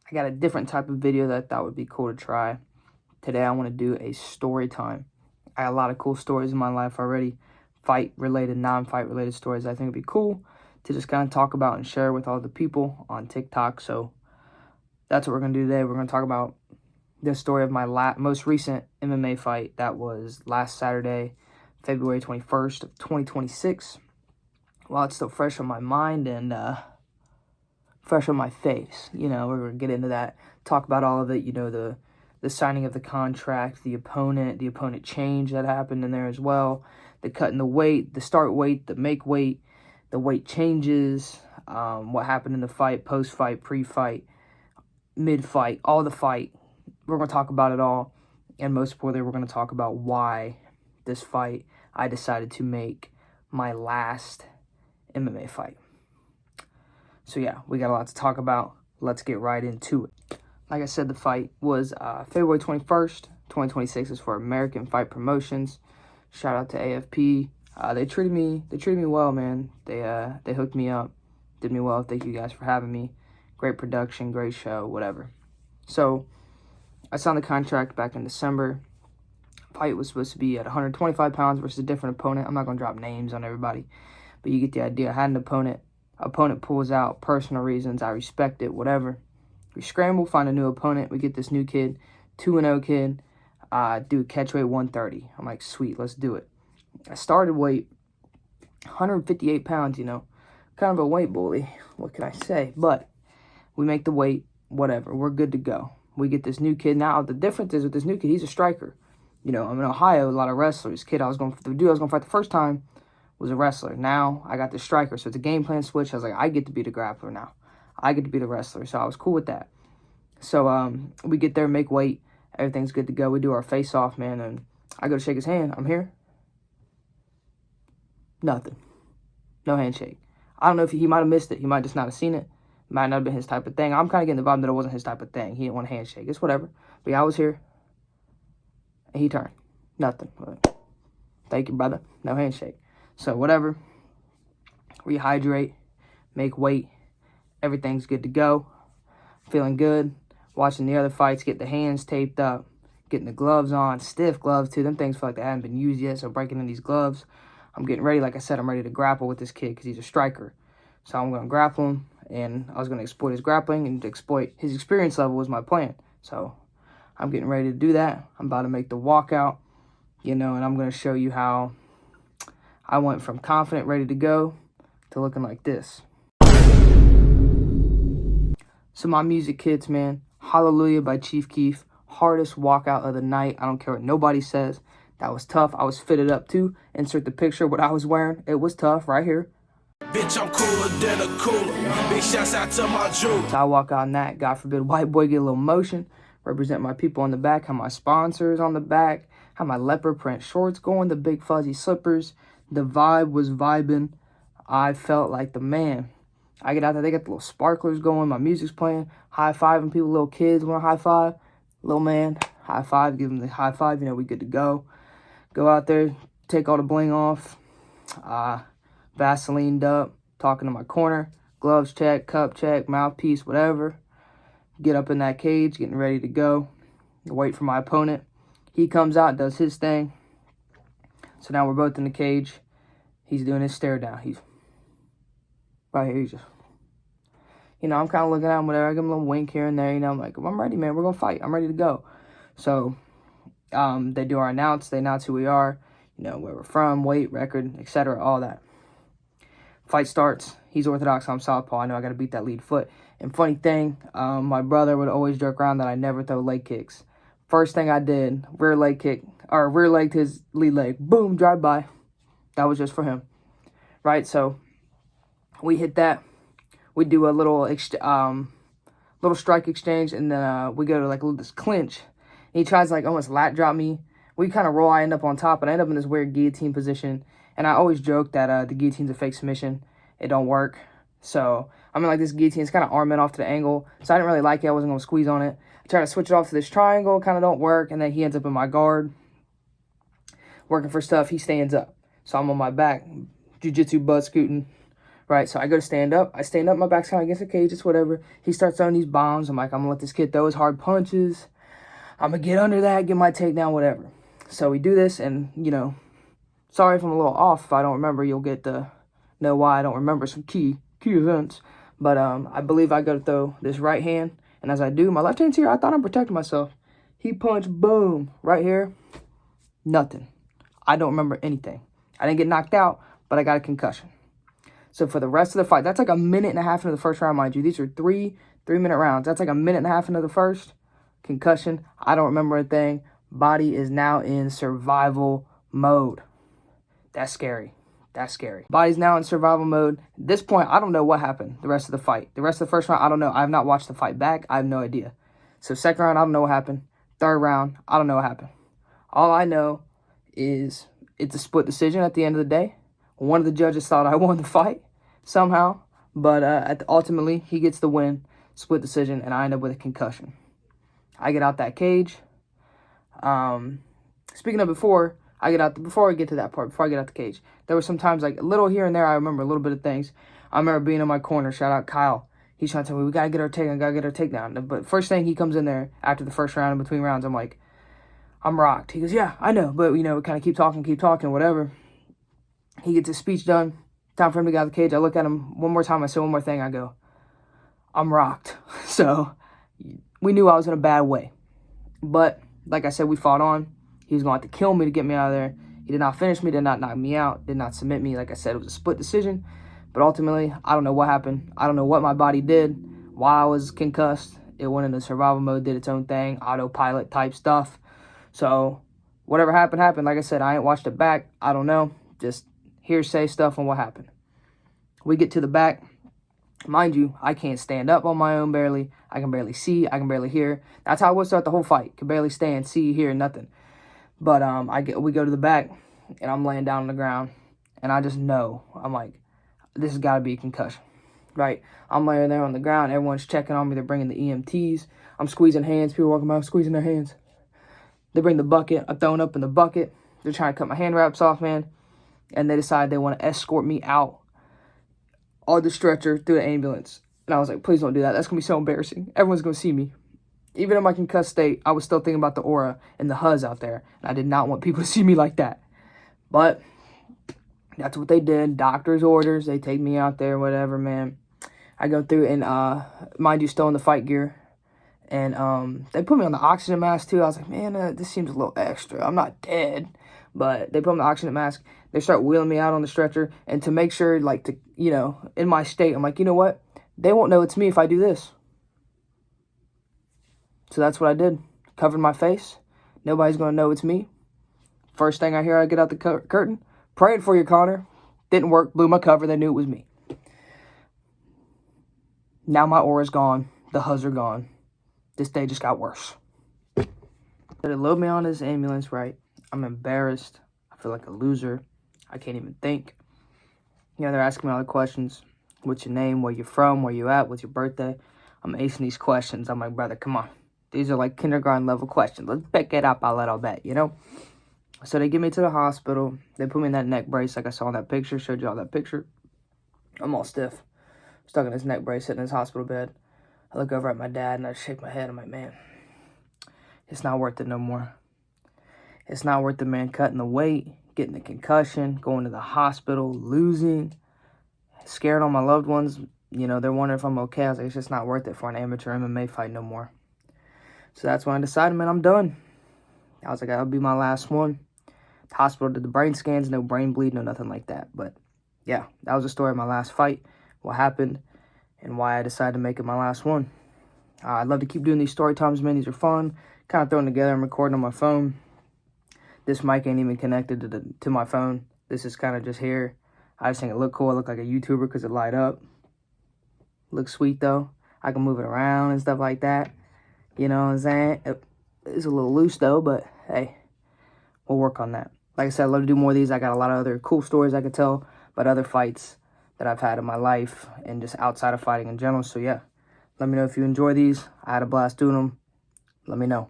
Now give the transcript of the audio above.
I got a different type of video that I thought would be cool to try. Today I want to do a story time. I got a lot of cool stories in my life already. Fight-related, non-fight related stories I think would be cool to just kind of talk about and share with all the people on TikTok. So that's what we're going to do today. We're going to talk about the story of my most recent MMA fight. That was last Saturday, February 21st of 2026. While it's still fresh on my mind and fresh on my face, we're going to get into that, talk about all of it, the signing of the contract, the opponent change that happened in there as well, the cut in the weight, the start weight, the make weight, the weight changes, what happened in the fight, post-fight, pre-fight, mid-fight, all the fight. We're going to talk about it all, and most importantly, we're going to talk about why this fight I decided to make my last MMA fight. So yeah, we got a lot to talk about. Let's get right into it. Like I said, the fight was February 21st, 2026. It's for American Fight Promotions. Shout out to AFP. They treated me well, man. They hooked me up, did me well. Thank you guys for having me. Great production, great show, whatever. So I signed the contract back in December. Fight was supposed to be at 125 pounds versus a different opponent. I'm not going to drop names on everybody, but you get the idea. I had an opponent. Opponent pulls out, personal reasons. I respect it, whatever. We scramble, find a new opponent. We get this new kid, 2-0 kid, do catch weight 130. I'm like, sweet, let's do it. I started weight 158 pounds, kind of a weight bully. What can I say? But we make the weight, whatever. We're good to go. We get this new kid. Now, the difference is with this new kid, he's a striker. I'm in Ohio, a lot of wrestlers. The dude I was going to fight the first time was a wrestler. Now, I got this striker. So it's a game plan switch. I was like, I get to be the grappler now. I get to be the wrestler. So I was cool with that. So we get there, make weight. Everything's good to go. We do our face-off, man. And I go to shake his hand. I'm here. Nothing. No handshake. I don't know if he might have missed it. He might just not have seen it. Might not have been his type of thing. I'm kind of getting the vibe that it wasn't his type of thing. He didn't want a handshake. It's whatever. But yeah, I was here. And he turned. Nothing. Thank you, brother. No handshake. So whatever. Rehydrate. Make weight. Everything's good to go. Feeling good. Watching the other fights. Get the hands taped up. Getting the gloves on. Stiff gloves too. Them things feel like they haven't been used yet. So breaking in these gloves. I'm getting ready. Like I said, I'm ready to grapple with this kid because he's a striker. So I'm going to grapple him. And I was going to exploit his grappling and exploit his experience level was my plan. So I'm getting ready to do that. I'm about to make the walkout, and I'm going to show you how I went from confident, ready to go, to looking like this. So my music kids, man, Hallelujah by Chief Keef, hardest walkout of the night. I don't care what nobody says. That was tough. I was fitted up too. Insert the picture of what I was wearing. It was tough right here. Bitch, I'm cooler than a cooler. Big shouts out to my jewel. So I walk out in that. God forbid, white boy get a little motion. Represent my people on the back. Have my sponsors on the back. Have my leopard print shorts going. The big fuzzy slippers. The vibe was vibing. I felt like the man. I get out there. They got the little sparklers going. My music's playing. High-fiving people. Little kids want to high-five. Little man, high-five. Give them the high-five. We good to go. Go out there. Take all the bling off. Vaselined up, talking to my corner, gloves check, cup check, mouthpiece, whatever. Get up in that cage, getting ready to go. Wait for my opponent. He comes out, does his thing. So now we're both in the cage. He's doing his stare down. He's right here. He's just, I'm kind of looking at him, whatever. I give him a little wink here and there. I'm like, I'm ready, man. We're going to fight. I'm ready to go. So they do our announce. They announce who we are, where we're from, weight, record, etc., all that. Fight starts. He's orthodox. I'm southpaw. I know I got to beat that lead foot. And funny thing, my brother would always joke around that I never throw leg kicks. First thing I did, rear leg kick, or rear legged his lead leg. Boom, drive by. That was just for him. Right? So we hit that. We do a little strike exchange, and then we go to like a little this clinch. And he tries to like almost lat drop me. We kind of roll. I end up on top, and I end up in this weird guillotine position. And I always joke that the guillotine's a fake submission. It don't work. So I'm in like this guillotine. It's kind of arming off to the angle. So I didn't really like it. I wasn't going to squeeze on it. I try to switch it off to this triangle. Kind of don't work. And then he ends up in my guard. Working for stuff. He stands up. So I'm on my back. Jiu-jitsu butt scooting. right? So I go to stand up. I stand up, my back's kind of against the cage, it's whatever. He starts throwing these bombs. I'm like, I'm going to let this kid throw his hard punches. I'm going to get under that, get my takedown, whatever. So we do this, and, you know, sorry if I'm a little off. If I don't remember, you'll get to know why I don't remember some key events. But I believe I go to throw this right hand, and as I do, my left hand's here. I thought I'm protecting myself. He punched, boom, right here. Nothing. I don't remember anything. I didn't get knocked out, but I got a concussion. So for the rest of the fight, that's like a minute and a half into the first round, mind you. These are three-minute rounds. That's like a minute and a half into the first. Concussion. I don't remember a thing. Body is now in survival mode. That's scary. That's scary. Body's now in survival mode. At this point, I don't know what happened the rest of the fight. The rest of the first round, I don't know. I have not watched the fight back. I have no idea. So second round, I don't know what happened. Third round, I don't know what happened. All I know is it's a split decision at the end of the day. One of the judges thought I won the fight somehow, but ultimately, he gets the win, split decision, and I end up with a concussion. I get out that cage. Speaking of before I get out the cage, there were some times, like, a little here and there, I remember a little bit of things. I remember being in my corner, shout out Kyle. He's trying to tell me, we got to get our takedown. But first thing, he comes in there after the first round, in between rounds, I'm like, I'm rocked. He goes, yeah, I know, but, you know, we kind of keep talking, whatever. He gets his speech done. Time for him to get out of the cage. I look at him one more time. I say one more thing. I go, I'm rocked. So we knew I was in a bad way. But like I said, we fought on. He was going to have to kill me to get me out of there. He did not finish me, did not knock me out, did not submit me. Like I said, it was a split decision. But ultimately, I don't know what happened. I don't know what my body did while I was concussed. It went into survival mode, did its own thing, autopilot type stuff. So whatever happened, happened. Like I said, I ain't watched it back. I don't know. Just hearsay stuff on what happened. We get to the back. Mind you, I can't stand up on my own barely. I can barely see. I can barely hear. That's how I was throughout the whole fight. Could barely stand, see, hear, nothing. But we go to the back, and I'm laying down on the ground, and I just know. I'm like, this has got to be a concussion, right? I'm laying there on the ground. Everyone's checking on me. They're bringing the EMTs. I'm squeezing hands. People walking by, squeezing their hands. They bring the bucket. I'm throwing up in the bucket. They're trying to cut my hand wraps off, man. And they decide they want to escort me out on the stretcher through the ambulance. And I was like, please don't do that. That's going to be so embarrassing. Everyone's going to see me. Even in my concussed state, I was still thinking about the aura and the huzz out there. And I did not want people to see me like that. But that's what they did. Doctor's orders. They take me out there, whatever, man. I go through and, mind you, still in the fight gear. And they put me on the oxygen mask, too. I was like, man, this seems a little extra. I'm not dead. But they put me on the oxygen mask. They start wheeling me out on the stretcher. And to make sure, like, to, you know, in my state, I'm like, you know what? They won't know it's me if I do this. So that's what I did. Covered my face. Nobody's going to know it's me. First thing I hear, I get out the curtain. Praying for you, Connor. Didn't work. Blew my cover. They knew it was me. Now my aura's gone. The huzz are gone. This day just got worse. They load me on this ambulance, right? I'm embarrassed. I feel like a loser. I can't even think. You know, they're asking me all the questions. What's your name? Where you from? Where you at? What's your birthday? I'm acing these questions. I'm like, brother, come on. These are like kindergarten level questions. Let's pick it up a little bit, you know? So they get me to the hospital. They put me in that neck brace like I saw in that picture. Showed you all that picture. I'm all stiff. Stuck in this neck brace, sitting in this hospital bed. I look over at my dad and I shake my head. I'm like, man, it's not worth it no more. It's not worth the man cutting the weight, getting the concussion, going to the hospital, losing, scared on my loved ones. You know, they're wondering if I'm okay. I was like, it's just not worth it for an amateur MMA fight no more. So that's when I decided, man, I'm done. I was like, that'll be my last one. The hospital did the brain scans, no brain bleed, no nothing like that. But yeah, that was the story of my last fight, what happened, and why I decided to make it my last one. I'd love to keep doing these story times, man. These are fun. Kind of throwing together. I'm recording on my phone. This mic ain't even connected to my phone. This is kind of just here. I just think it look cool. I look like a YouTuber because it light up. Looks sweet, though. I can move it around and stuff like that. You know what I'm saying? It's a little loose, though, but hey, we'll work on that. Like I said, I'd love to do more of these. I got a lot of other cool stories I could tell about other fights that I've had in my life and just outside of fighting in general. So, yeah, let me know if you enjoy these. I had a blast doing them. Let me know.